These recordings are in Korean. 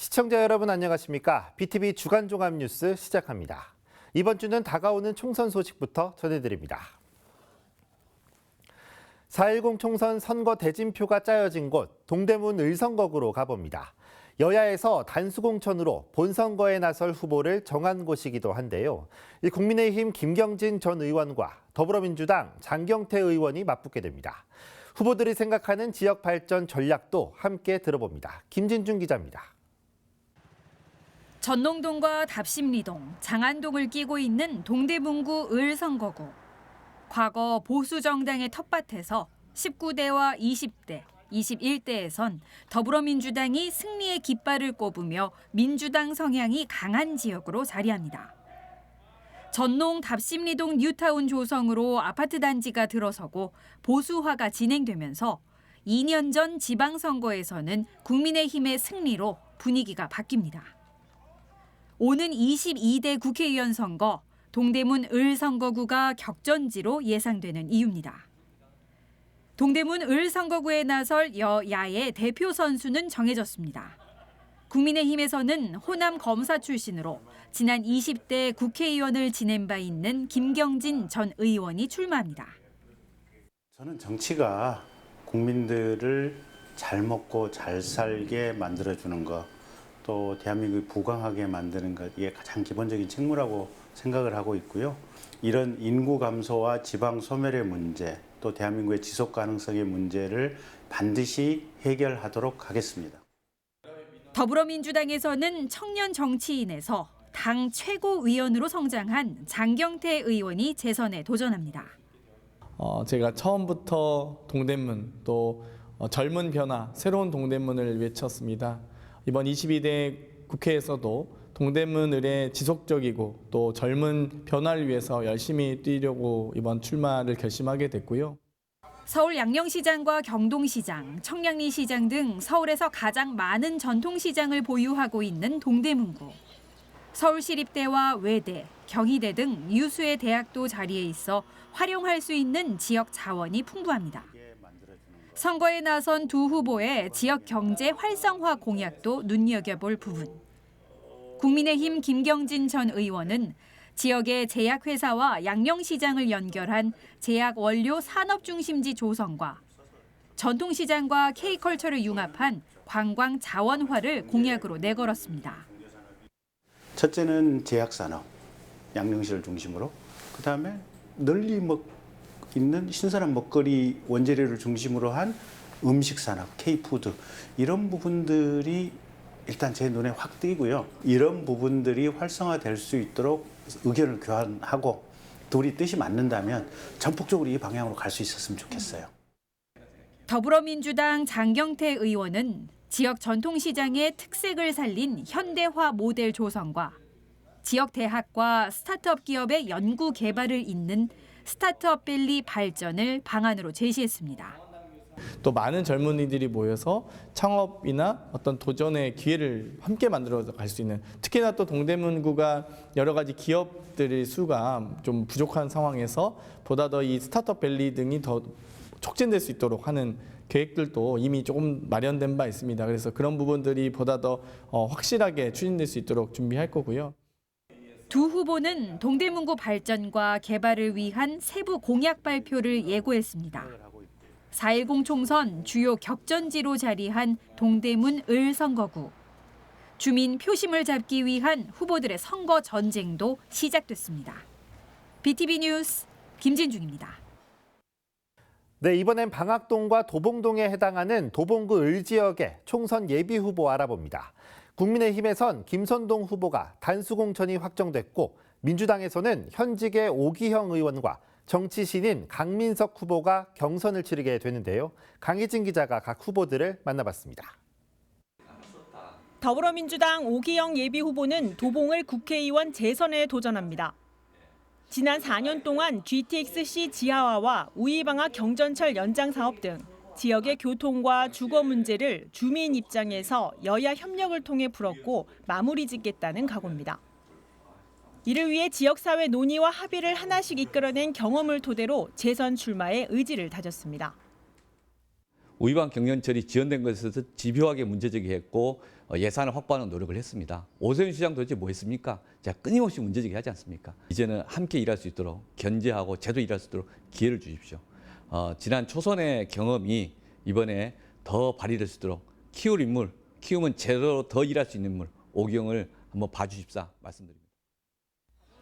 시청자 여러분 안녕하십니까? BTV 주간 종합 뉴스 시작합니다. 이번 주는 다가오는 총선 소식부터 전해드립니다. 4.10 총선 선거 대진표가 짜여진 곳 동대문 을성거구로 가봅니다. 여야에서 단수공천으로 본선거에 나설 후보를 정한 곳이기도 한데요. 국민의힘 김경진 전 의원과 더불어민주당 장경태 의원이 맞붙게 됩니다. 후보들이 생각하는 지역 발전 전략도 함께 들어봅니다. 김진중 기자입니다. 전농동과 답심리동, 장안동을 끼고 있는 동대문구 을성거구. 과거 보수정당의 텃밭에서 19대와 20대, 21대에선 더불어민주당이 승리의 깃발을 꼽으며 민주당 성향이 강한 지역으로 자리합니다. 전농 답심리동 뉴타운 조성으로 아파트 단지가 들어서고 보수화가 진행되면서 2년 전 지방선거에서는 국민의힘의 승리로 분위기가 바뀝니다. 오는 22대 국회의원 선거, 동대문 을성거구가 격전지로 예상되는 이유입니다. 동대문 을성거구에 나설 여야의 대표 선수는 정해졌습니다. 국민의힘에서는 호남 검사 출신으로 지난 20대 국회의원을 지낸 바 있는 김경진 전 의원이 출마합니다. 저는 정치가 국민들을 잘 먹고 잘 살게 만들어주는 것, 또 대한민국이 부강하게 만드는 것, 이게 가장 기본적인 책무라고 생각을 하고 있고요. 이런 인구 감소와 지방 소멸의 문제, 또 대한민국의 지속 가능성의 문제를 반드시 해결하도록 하겠습니다. 더불어민주당에서는 청년 정치인에서 당 최고위원으로 성장한 장경태 의원이 재선에 도전합니다. 제가 처음부터 동대문 또 젊은 변화, 새로운 동대문을 외쳤습니다. 이번 22대 국회에서도 동대문 을의 지속적이고 또 젊은 변화를 위해서 열심히 뛰려고 이번 출마를 결심하게 됐고요. 서울 양령시장과 경동시장, 청량리시장 등 서울에서 가장 많은 전통시장을 보유하고 있는 동대문구. 서울시립대와 외대, 경희대 등 유수의 대학도 자리에 있어 활용할 수 있는 지역 자원이 풍부합니다. 선거에 나선 두 후보의 지역 경제 활성화 공약도 눈여겨볼 부분. 국민의힘 김경진 전 의원은 지역의 제약회사와 양령시장을 연결한 제약 원료 산업중심지 조성과 전통시장과 K컬처를 융합한 관광 자원화를 공약으로 내걸었습니다. 첫째는 제약산업, 양령시를 중심으로, 그다음에 널리 있는 신선한 먹거리 원재료를 중심으로 한 음식산업, K푸드, 이런 부분들이 일단 제 눈에 확 띄고요. 이런 부분들이 활성화될 수 있도록 의견을 교환하고 둘이 뜻이 맞는다면 전폭적으로 이 방향으로 갈 수 있었으면 좋겠어요. 더불어민주당 장경태 의원은 지역 전통시장의 특색을 살린 현대화 모델 조성과 지역 대학과 스타트업 기업의 연구 개발을 잇는 스타트업밸리 발전을 방안으로 제시했습니다. 또 많은 젊은이들이 모여서 창업이나 어떤 도전의 기회를 함께 만들어 갈 수 있는, 특히나 또 동대문구가 여러 가지 기업들의 수가 좀 부족한 상황에서 보다 더 이 스타트업밸리 등이 더 촉진될 수 있도록 하는 계획들도 이미 조금 마련된 바 있습니다. 그래서 그런 부분들이 보다 더 확실하게 추진될 수 있도록 준비할 거고요. 두 후보는 동대문구 발전과 개발을 위한 세부 공약 발표를 예고했습니다. 4.10 총선 주요 격전지로 자리한 동대문 을성거구. 주민 표심을 잡기 위한 후보들의 선거 전쟁도 시작됐습니다. BTV 뉴스 김진중입니다. 네, 이번엔 방학동과 도봉동에 해당하는 도봉구 을지역의 총선 예비 후보 알아봅니다. 국민의힘에선 김선동 후보가 단수공천이 확정됐고 민주당에서는 현직의 오기형 의원과 정치 신인 강민석 후보가 경선을 치르게 되는데요. 강희진 기자가 각 후보들을 만나봤습니다. 더불어민주당 오기영 예비후보는 도봉을 국회의원 재선에 도전합니다. 지난 4년 동안 GTX-C 지하화와 우이방학 경전철 연장 사업 등 지역의 교통과 주거 문제를 주민 입장에서 여야 협력을 통해 풀었고 마무리 짓겠다는 각오입니다. 이를 위해 지역사회 논의와 합의를 하나씩 이끌어낸 경험을 토대로 재선 출마에 의지를 다졌습니다. 우이방 경전철이 지연된 것에서 집요하게 문제제기했고 예산을 확보하는 노력을 했습니다. 오세훈 시장 도대체 뭐 했습니까? 제가 끊임없이 문제제기하지 않습니까? 이제는 함께 일할 수 있도록 견제하고 제대로 일할 수 있도록 기회를 주십시오. 지난 초선의 경험이 이번에 더 발휘될 수 있도록 키울 인물, 키우면 제대로 더 일할 수 있는 인물, 오경을 한번 봐주십사 말씀드립니다.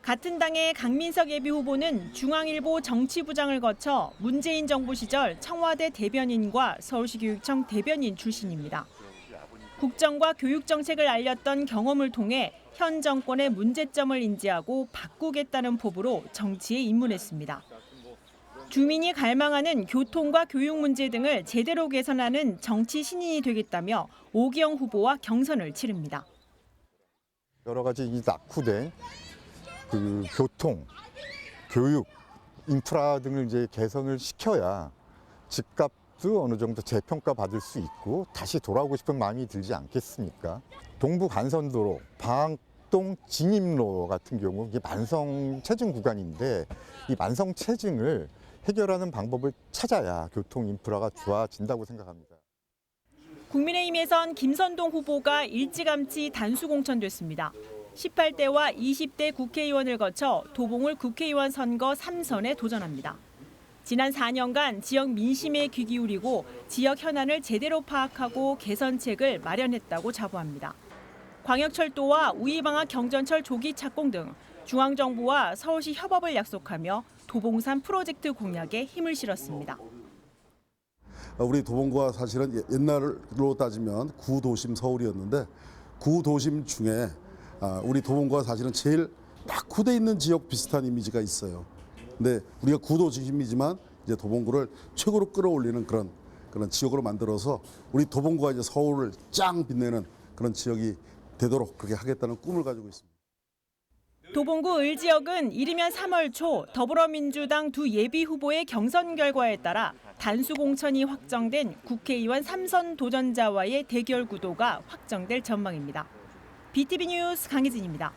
같은 당의 강민석 예비후보는 중앙일보 정치부장을 거쳐 문재인 정부 시절 청와대 대변인과 서울시교육청 대변인 출신입니다. 국정과 교육 정책을 알렸던 경험을 통해 현 정권의 문제점을 인지하고 바꾸겠다는 포부로 정치에 입문했습니다. 주민이 갈망하는 교통과 교육 문제 등을 제대로 개선하는 정치 신인이 되겠다며 오기영 후보와 경선을 치릅니다. 여러 가지 이 낙후된 교통, 교육, 인프라 등을 이제 개선을 시켜야 집값도 어느 정도 재평가 받을 수 있고 다시 돌아오고 싶은 마음이 들지 않겠습니까? 동부 간선도로, 방학동 진입로 같은 경우 이게 만성 체증 구간인데 이 만성 체증을 해결하는 방법을 찾아야 교통 인프라가 좋아진다고 생각합니다. 국민의힘에선 김선동 후보가 일찌감치 단수 공천됐습니다. 18대와 20대 국회의원을 거쳐 도봉을 국회의원 선거 3선에 도전합니다. 지난 4년간 지역 민심에 귀 기울이고 지역 현안을 제대로 파악하고 개선책을 마련했다고 자부합니다. 광역철도와 우이방학 경전철 조기 착공 등 중앙정부와 서울시 협업을 약속하며 도봉산 프로젝트 공약에 힘을 실었습니다. 우리 도봉구가 사실은 옛날로 따지면 구도심 서울이었는데 구도심 중에 우리 도봉구가 사실은 제일 낙후돼 있는 지역 비슷한 이미지가 있어요. 근데 우리가 구도심이지만 이제 도봉구를 최고로 끌어올리는 그런 지역으로 만들어서 우리 도봉구가 이제 서울을 짱 빛내는 그런 지역이 되도록 그렇게 하겠다는 꿈을 가지고 있습니다. 도봉구 을 지역은 이르면 3월 초 더불어민주당 두 예비 후보의 경선 결과에 따라 단수 공천이 확정된 국회의원 3선 도전자와의 대결 구도가 확정될 전망입니다. BTV 뉴스 강희진입니다.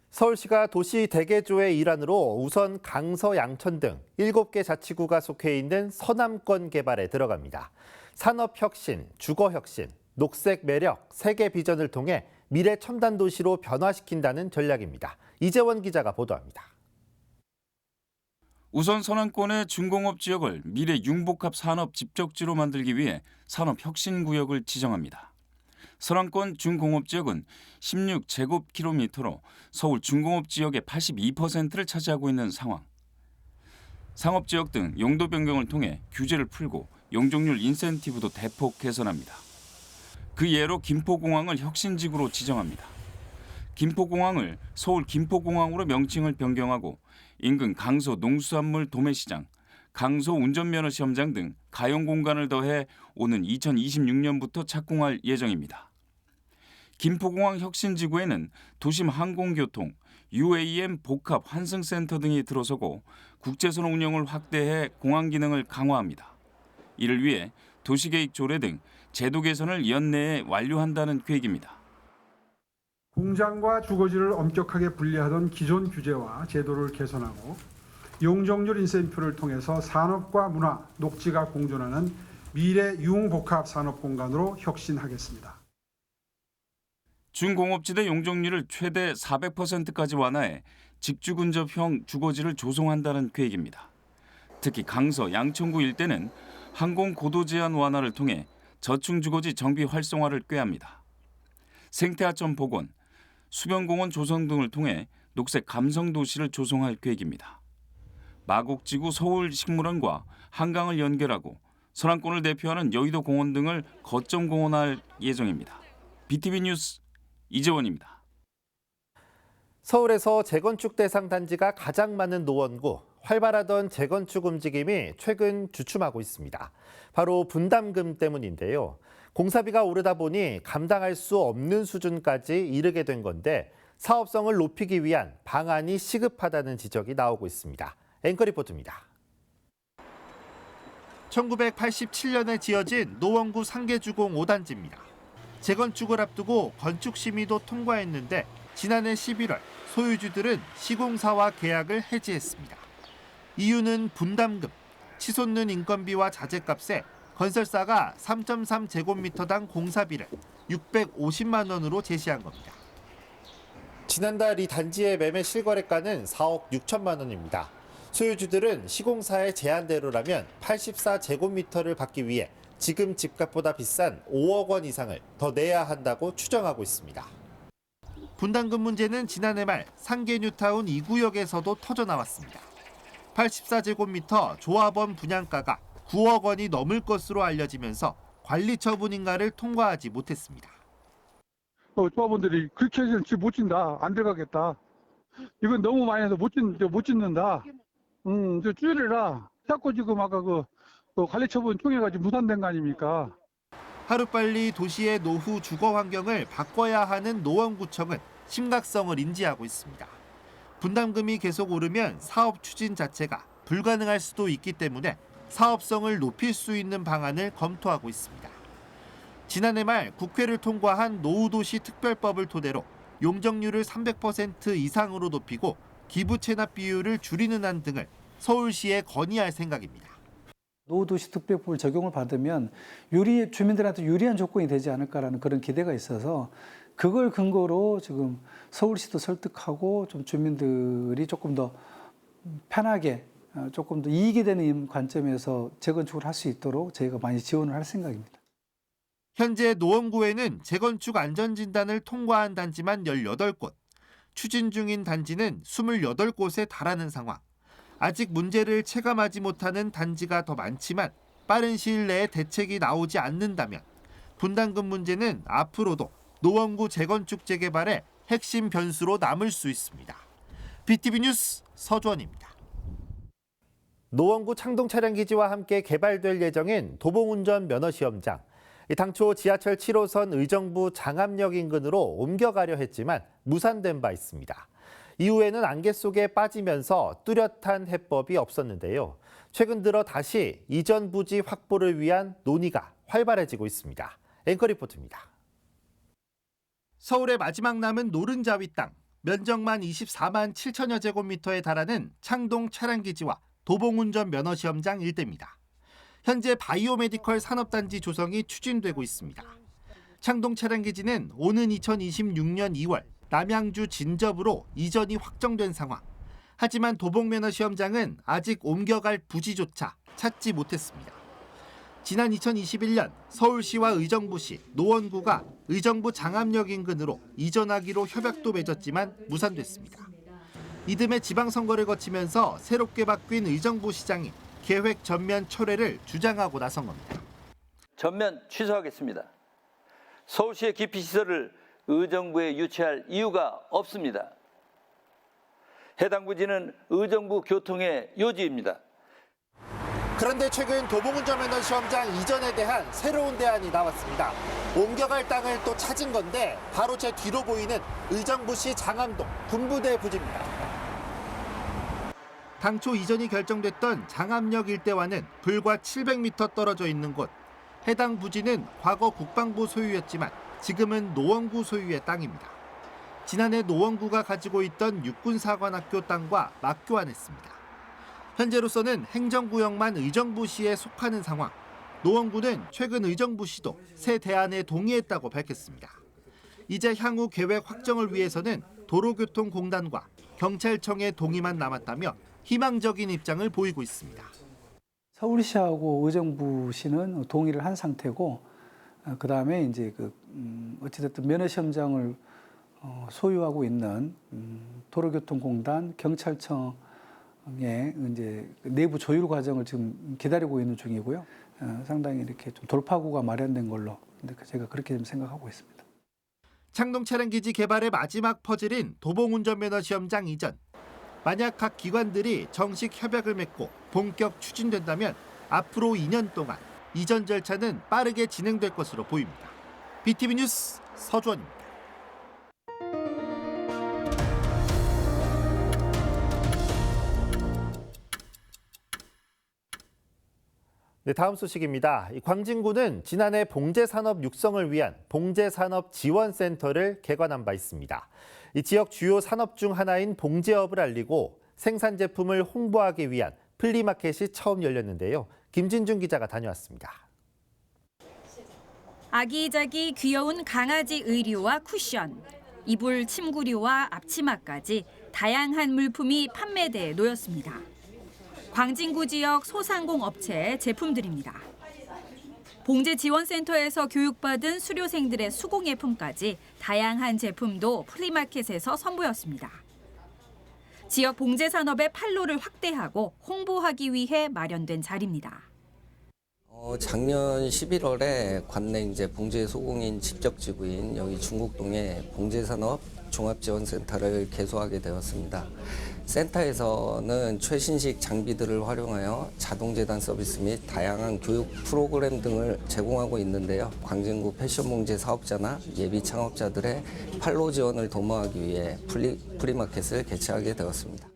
서울시가 도시 대개조의 일환으로 우선 강서, 양천 등 7개 자치구가 속해 있는 서남권 개발에 들어갑니다. 산업혁신, 주거혁신, 녹색 매력, 세계 비전을 통해 미래 첨단 도시로 변화시킨다는 전략입니다. 이재원 기자가 보도합니다. 우선 서남권의 중공업 지역을 미래 융복합 산업 집적지로 만들기 위해 산업혁신구역을 지정합니다. 서남권 중공업 지역은 16제곱킬로미터로 서울 중공업 지역의 82%를 차지하고 있는 상황. 상업지역 등 용도 변경을 통해 규제를 풀고 용적률 인센티브도 대폭 개선합니다. 그 예로 김포공항을 혁신지구로 지정합니다. 김포공항을 서울 김포공항으로 명칭을 변경하고 인근 강서 농수산물 도매시장, 강서 운전면허 시험장 등 가용 공간을 더해 오는 2026년부터 착공할 예정입니다. 김포공항 혁신지구에는 도심 항공교통, UAM 복합 환승센터 등이 들어서고 국제선 운영을 확대해 공항 기능을 강화합니다. 이를 위해 도시계획 조례 등 제도 개선을 연내에 완료한다는 계획입니다. 공장과 주거지를 엄격하게 분리하던 기존 규제와 제도를 개선하고 용적률 인센티브를 통해서 산업과 문화, 녹지가 공존하는 미래 융복합 산업 공간으로 혁신하겠습니다. 중공업지대 용적률을 최대 400%까지 완화해 직주근접형 주거지를 조성한다는 계획입니다. 특히 강서, 양천구 일대는 항공 고도 제한 완화를 통해 저층 주거지 정비 활성화를 꾀합니다. 생태하천 복원, 수변공원 조성 등을 통해 녹색 감성 도시를 조성할 계획입니다. 마곡지구 서울식물원과 한강을 연결하고 서남권을 대표하는 여의도 공원 등을 거점 공원할 예정입니다. BTV 뉴스 이재원입니다. 서울에서 재건축 대상 단지가 가장 많은 노원구, 활발하던 재건축 움직임이 최근 주춤하고 있습니다. 바로 분담금 때문인데요. 공사비가 오르다 보니 감당할 수 없는 수준까지 이르게 된 건데 사업성을 높이기 위한 방안이 시급하다는 지적이 나오고 있습니다. 앵커 리포트입니다. 1987년에 지어진 노원구 상계주공 5단지입니다. 재건축을 앞두고 건축 심의도 통과했는데 지난해 11월 소유주들은 시공사와 계약을 해지했습니다. 이유는 분담금, 치솟는 인건비와 자재값에 건설사가 3.3제곱미터당 공사비를 650만 원으로 제시한 겁니다. 지난달 이 단지의 매매 실거래가는 4억 6천만 원입니다. 소유주들은 시공사의 제한대로라면 84제곱미터를 받기 위해 지금 집값보다 비싼 5억 원 이상을 더 내야 한다고 추정하고 있습니다. 분담금 문제는 지난해 말 상계 뉴타운 2구역에서도 터져나왔습니다. 84제곱미터 조합원 분양가가 9억 원이 넘을 것으로 알려지면서 관리 처분인가를 통과하지 못했습니다. 조합원들이 그렇게 해서는 집 못 짓는다, 안 들어가겠다. 이건 너무 많이 해서 못 짓는다. 저 줄여라. 자꾸 지금 아까 그 관리처분 통해가지고 무산된 거 아닙니까? 하루빨리 도시의 노후 주거 환경을 바꿔야 하는 노원구청은 심각성을 인지하고 있습니다. 분담금이 계속 오르면 사업 추진 자체가 불가능할 수도 있기 때문에 사업성을 높일 수 있는 방안을 검토하고 있습니다. 지난해 말 국회를 통과한 노후도시 특별법을 토대로 용적률을 300% 이상으로 높이고 기부 체납 비율을 줄이는 안 등을 서울시에 건의할 생각입니다. 노후도시 특별법을 적용을 받으면 주민들한테 유리한 조건이 되지 않을까라는 그런 기대가 있어서 그걸 근거로 지금 서울시도 설득하고 좀 주민들이 조금 더 편하게 조금 더 이익이 되는 관점에서 재건축을 할 수 있도록 저희가 많이 지원을 할 생각입니다. 현재 노원구에는 재건축 안전진단을 통과한 단지만 18곳, 추진 중인 단지는 28곳에 달하는 상황. 아직 문제를 체감하지 못하는 단지가 더 많지만 빠른 시일 내에 대책이 나오지 않는다면 분담금 문제는 앞으로도 노원구 재건축 재개발의 핵심 변수로 남을 수 있습니다. BTV 뉴스 서주원입니다. 노원구 창동 차량기지와 함께 개발될 예정인 도봉운전 면허시험장. 당초 지하철 7호선 의정부 장암역 인근으로 옮겨가려 했지만 무산된 바 있습니다. 이후에는 안개 속에 빠지면서 뚜렷한 해법이 없었는데요. 최근 들어 다시 이전 부지 확보를 위한 논의가 활발해지고 있습니다. 앵커 리포트입니다. 서울의 마지막 남은 노른자위 땅, 면적만 24만 7천여 제곱미터에 달하는 창동 차량기지와 도봉운전 면허시험장 일대입니다. 현재 바이오메디컬 산업단지 조성이 추진되고 있습니다. 창동 차량기지는 오는 2026년 2월 남양주 진접으로 이전이 확정된 상황. 하지만 도봉면허시험장은 아직 옮겨갈 부지조차 찾지 못했습니다. 지난 2021년 서울시와 의정부시, 노원구가 의정부 장암역 인근으로 이전하기로 협약도 맺었지만 무산됐습니다. 이듬해 지방선거를 거치면서 새롭게 바뀐 의정부시장이 계획 전면 철회를 주장하고 나선 겁니다. 전면 취소하겠습니다. 서울시의 기피시설을 의정부에 유치할 이유가 없습니다. 해당 부지는 의정부 교통의 요지입니다. 그런데 최근 도봉운전 면허시험장 이전에 대한 새로운 대안이 나왔습니다. 옮겨갈 땅을 또 찾은 건데 바로 제 뒤로 보이는 의정부시 장암동 군부대 부지입니다. 당초 이전이 결정됐던 장암역 일대와는 불과 700m 떨어져 있는 곳. 해당 부지는 과거 국방부 소유였지만 지금은 노원구 소유의 땅입니다. 지난해 노원구가 가지고 있던 육군사관학교 땅과 맞교환했습니다. 현재로서는 행정구역만 의정부시에 속하는 상황. 노원구는 최근 의정부시도 새 대안에 동의했다고 밝혔습니다. 이제 향후 계획 확정을 위해서는 도로교통공단과 경찰청의 동의만 남았다며 희망적인 입장을 보이고 있습니다. 서울시하고 의정부시는 동의를 한 상태고 그다음에 이제 어찌됐든 면허시험장을 소유하고 있는 도로교통공단, 경찰청의 이제 내부 조율 과정을 지금 기다리고 있는 중이고요. 상당히 이렇게 좀 돌파구가 마련된 걸로 제가 그렇게 좀 생각하고 있습니다. 창동 차량기지 개발의 마지막 퍼즐인 도봉운전면허시험장 이전. 만약 각 기관들이 정식 협약을 맺고 본격 추진된다면 앞으로 2년 동안 이전 절차는 빠르게 진행될 것으로 보입니다. BTV 뉴스 서주원입니다. 네, 다음 소식입니다. 광진구는 지난해 봉제산업 육성을 위한 봉제산업지원센터를 개관한 바 있습니다. 이 지역 주요 산업 중 하나인 봉제업을 알리고 생산 제품을 홍보하기 위한 플리마켓이 처음 열렸는데요. 김진중 기자가 다녀왔습니다. 아기자기 귀여운 강아지 의류와 쿠션, 이불 침구류와 앞치마까지 다양한 물품이 판매대에 놓였습니다. 광진구 지역 소상공 업체의 제품들입니다. 봉제지원센터에서 교육받은 수료생들의 수공예품까지 다양한 제품도 플리마켓에서 선보였습니다. 지역 봉제산업의 판로를 확대하고 홍보하기 위해 마련된 자리입니다. 작년 11월에 관내 이제 봉제 소공인 집적지구인 여기 중곡동에 봉제산업 종합지원센터를 개소하게 되었습니다. 센터에서는 최신식 장비들을 활용하여 자동재단 서비스 및 다양한 교육 프로그램 등을 제공하고 있는데요. 광진구 패션봉제 사업자나 예비 창업자들의 판로 지원을 도모하기 위해 프리마켓을 개최하게 되었습니다.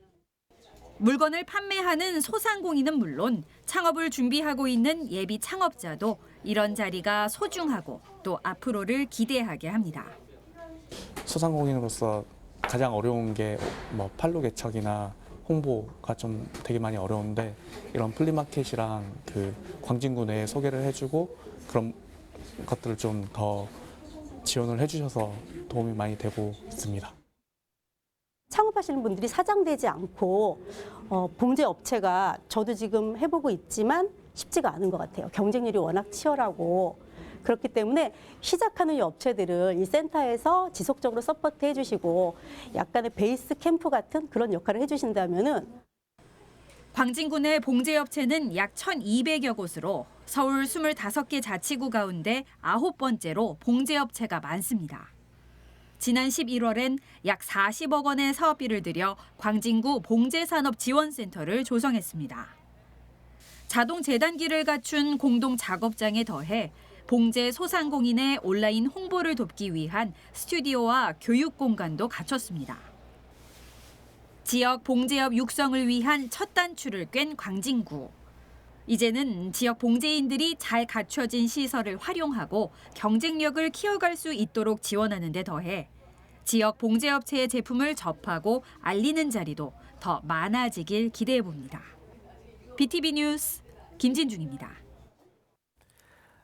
물건을 판매하는 소상공인은 물론 창업을 준비하고 있는 예비 창업자도 이런 자리가 소중하고 또 앞으로를 기대하게 합니다. 소상공인으로서 가장 어려운 게 뭐 판로 개척이나 홍보가 좀 되게 많이 어려운데 이런 플리마켓이랑 그 광진구 내에 소개를 해주고 그런 것들을 좀 더 지원을 해주셔서 도움이 많이 되고 있습니다. 창업하시는 분들이 사장되지 않고 봉제 업체가 저도 지금 해보고 있지만 쉽지가 않은 것 같아요. 경쟁률이 워낙 치열하고 그렇기 때문에 시작하는 이 업체들을 이 센터에서 지속적으로 서포트 해주시고 약간의 베이스 캠프 같은 그런 역할을 해주신다면은 광진구 내 봉제업체는 약 1,200여 곳으로 서울 25개 자치구 가운데 9번째로 봉제업체가 많습니다. 지난 11월엔 약 40억 원의 사업비를 들여 광진구 봉제산업지원센터를 조성했습니다. 자동 재단기를 갖춘 공동 작업장에 더해 봉제 소상공인의 온라인 홍보를 돕기 위한 스튜디오와 교육 공간도 갖췄습니다. 지역 봉제업 육성을 위한 첫 단추를 꿰н 광진구. 이제는 지역 봉제인들이 잘 갖춰진 시설을 활용하고 경쟁력을 키워갈 수 있도록 지원하는 데 더해 지역 봉제업체의 제품을 접하고 알리는 자리도 더 많아지길 기대해 봅니다. BTV 뉴스 김진중입니다.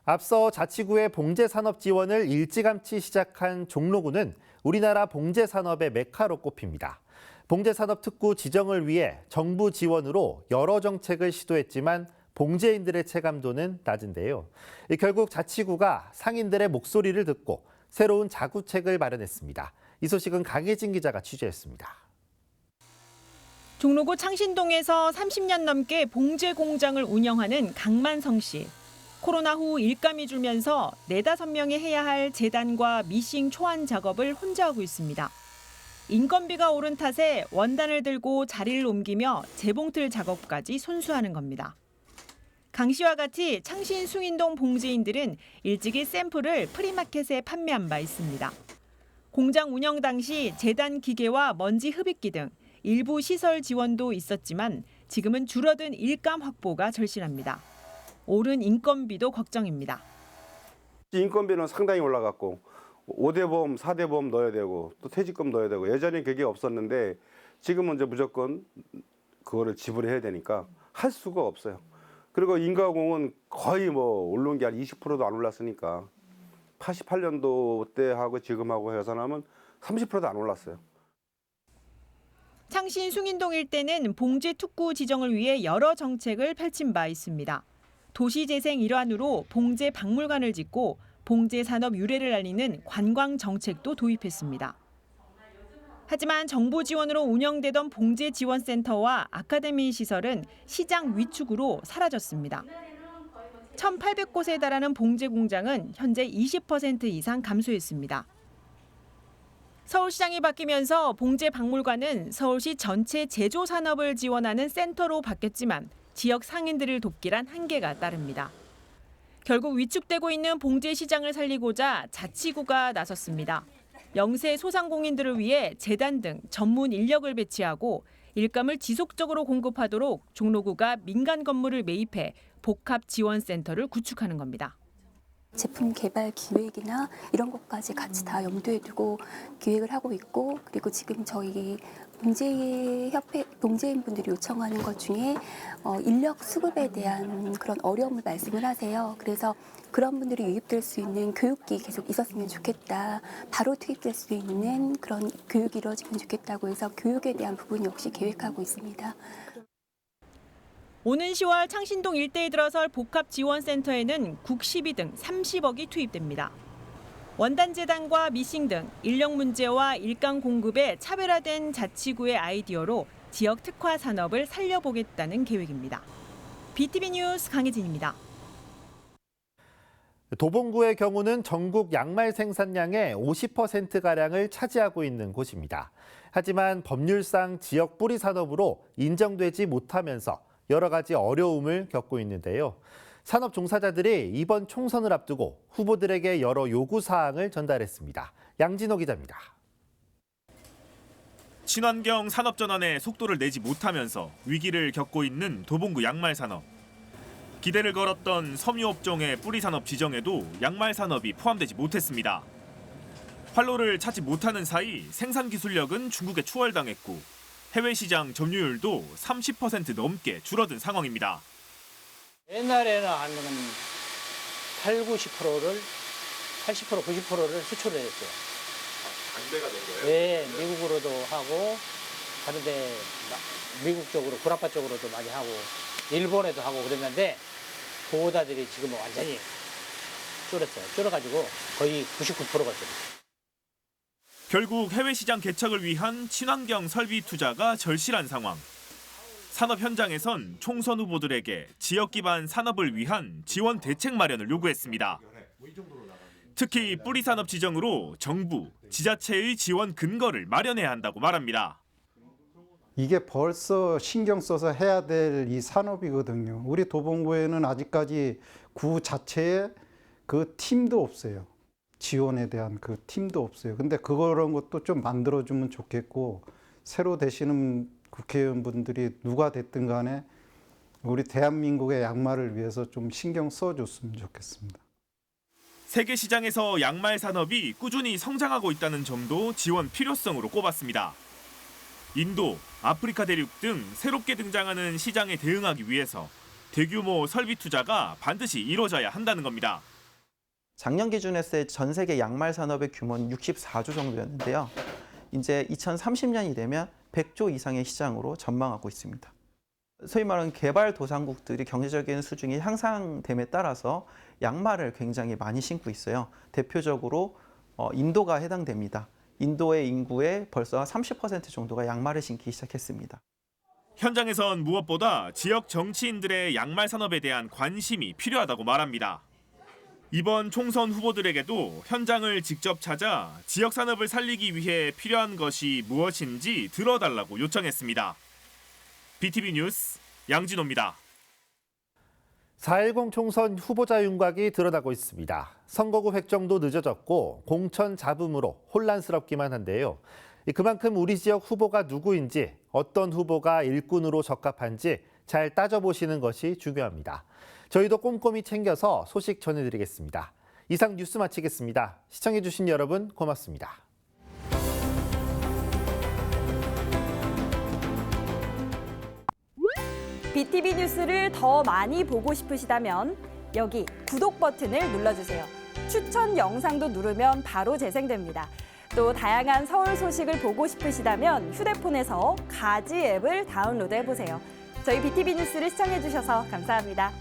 앞서 자치구의 봉제산업 지원을 일찌감치 시작한 종로구는 우리나라 봉제산업의 메카로 꼽힙니다. 봉제산업 특구 지정을 위해 정부 지원으로 여러 정책을 시도했지만 봉제인들의 체감도는 낮은데요. 결국 자치구가 상인들의 목소리를 듣고 새로운 자구책을 마련했습니다. 이 소식은 강혜진 기자가 취재했습니다. 종로구 창신동에서 30년 넘게 봉제 공장을 운영하는 강만성 씨. 코로나 후 일감이 줄면서 4-5명이 해야 할 재단과 미싱 초안 작업을 혼자 하고 있습니다. 인건비가 오른 탓에 원단을 들고 자리를 옮기며 재봉틀 작업까지 손수하는 겁니다. 강 씨와 같이 창신 숭인동 봉제인들은 일찍이 샘플을 프리마켓에 판매한 바 있습니다. 공장 운영 당시 재단 기계와 먼지 흡입기 등 일부 시설 지원도 있었지만 지금은 줄어든 일감 확보가 절실합니다. 오른 인건비도 걱정입니다. 인건비는 상당히 올라갔고 5대 보험, 4대 보험 넣어야 되고 또 퇴직금 넣어야 되고 예전엔 그게 없었는데 지금은 이제 무조건 그거를 지불해야 되니까 할 수가 없어요. 그리고 인가공은 거의 뭐 오른 게 한 20%도 안 올랐으니까 88년도 때하고 지금하고 해서는 30%도 안 올랐어요. 창신 숭인동 일대는 봉제 특구 지정을 위해 여러 정책을 펼친 바 있습니다. 도시재생 일환으로 봉제 박물관을 짓고 봉제 산업 유래를 알리는 관광 정책도 도입했습니다. 하지만 정부 지원으로 운영되던 봉제 지원센터와 아카데미 시설은 시장 위축으로 사라졌습니다. 1,800곳에 달하는 봉제 공장은 현재 20% 이상 감소했습니다. 서울시장이 바뀌면서 봉제 박물관은 서울시 전체 제조 산업을 지원하는 센터로 바뀌었지만 지역 상인들을 돕기란 한계가 따릅니다. 결국 위축되고 있는 봉제 시장을 살리고자 자치구가 나섰습니다. 영세 소상공인들을 위해 재단 등 전문 인력을 배치하고 일감을 지속적으로 공급하도록 종로구가 민간 건물을 매입해 복합 지원센터를 구축하는 겁니다. 제품 개발 기획이나 이런 것까지 같이 다 염두에 두고 기획을 하고 있고, 그리고 지금 저희 봉제인 분들이 요청하는 것 중에 인력 수급에 대한 그런 어려움을 말씀을 하세요. 그래서 그런 분들이 유입될 수 있는 교육이 계속 있었으면 좋겠다. 바로 투입될 수 있는 그런 교육이 이루어지면 좋겠다고 해서 교육에 대한 부분 역시 계획하고 있습니다. 오는 10월 창신동 일대에 들어설 복합지원센터에는 국시비 등 30억이 투입됩니다. 원단재단과 미싱 등 인력 문제와 일감 공급의 차별화된 자치구의 아이디어로 지역 특화 산업을 살려보겠다는 계획입니다. BTV 뉴스 강혜진입니다. 도봉구의 경우는 전국 양말 생산량의 50%가량을 차지하고 있는 곳입니다. 하지만 법률상 지역 뿌리 산업으로 인정되지 못하면서 여러 가지 어려움을 겪고 있는데요. 산업 종사자들이 이번 총선을 앞두고 후보들에게 여러 요구사항을 전달했습니다. 양진호 기자입니다. 친환경 산업 전환에 속도를 내지 못하면서 위기를 겪고 있는 도봉구 양말 산업. 기대를 걸었던 섬유업종의 뿌리 산업 지정에도 양말 산업이 포함되지 못했습니다. 활로를 찾지 못하는 사이 생산 기술력은 중국에 추월당했고 해외 시장 점유율도 30% 넘게 줄어든 상황입니다. 옛날에는 한 8, 90%를 80%, 90%를 수출을 했어요. 안배가 된 거예요? 네, 미국으로도 하고 다른데 미국 쪽으로 구라파 쪽으로도 많이 하고 일본에도 하고 그랬는데 보호다들이 지금 완전히 줄었어요. 줄어가지고 거의 99%가 줄었어요. 결국 해외 시장 개척을 위한 친환경 설비 투자가 절실한 상황. 산업 현장에선 총선 후보들에게 지역 기반 산업을 위한 지원 대책 마련을 요구했습니다. 특히 뿌리 산업 지정으로 정부, 지자체의 지원 근거를 마련해야 한다고 말합니다. 이게 벌써 신경 써서 해야 될 이 산업이거든요. 우리 도봉구에는 아직까지 구 자체에 그 팀도 없어요. 지원에 대한 그 팀도 없어요. 근데 그런 것도 좀 만들어주면 좋겠고, 새로 되시는 국회의원분들이 누가 됐든 간에 우리 대한민국의 양말을 위해서 좀 신경 써줬으면 좋겠습니다. 세계 시장에서 양말 산업이 꾸준히 성장하고 있다는 점도 지원 필요성으로 꼽았습니다. 인도, 아프리카 대륙 등 새롭게 등장하는 시장에 대응하기 위해서 대규모 설비 투자가 반드시 이루어져야 한다는 겁니다. 작년 기준에 했을 때 전 세계 양말 산업의 규모는 64조 정도였는데요. 이제 2030년이 되면 100조 이상의 시장으로 전망하고 있습니다. 소위 말하는 개발도상국들이 경제적인 수준이 향상됨에 따라서 양말을 굉장히 많이 신고 있어요. 대표적으로 인도가 해당됩니다. 인도의 인구의 벌써 30% 정도가 양말을 신기 시작했습니다. 현장에선 무엇보다 지역 정치인들의 양말 산업에 대한 관심이 필요하다고 말합니다. 이번 총선 후보들에게도 현장을 직접 찾아 지역 산업을 살리기 위해 필요한 것이 무엇인지 들어달라고 요청했습니다. BTV 뉴스 양진호입니다. 4.10 총선 후보자 윤곽이 드러나고 있습니다. 선거구 획정도 늦어졌고 공천 잡음으로 혼란스럽기만 한데요. 그만큼 우리 지역 후보가 누구인지, 어떤 후보가 일꾼으로 적합한지 잘 따져보시는 것이 중요합니다. 저희도 꼼꼼히 챙겨서 소식 전해드리겠습니다. 이상 뉴스 마치겠습니다. 시청해주신 여러분 고맙습니다. BTV 뉴스를 더 많이 보고 싶으시다면 여기 구독 버튼을 눌러주세요. 추천 영상도 누르면 바로 재생됩니다. 또 다양한 서울 소식을 보고 싶으시다면 휴대폰에서 가지 앱을 다운로드해보세요. 저희 BTV 뉴스를 시청해주셔서 감사합니다.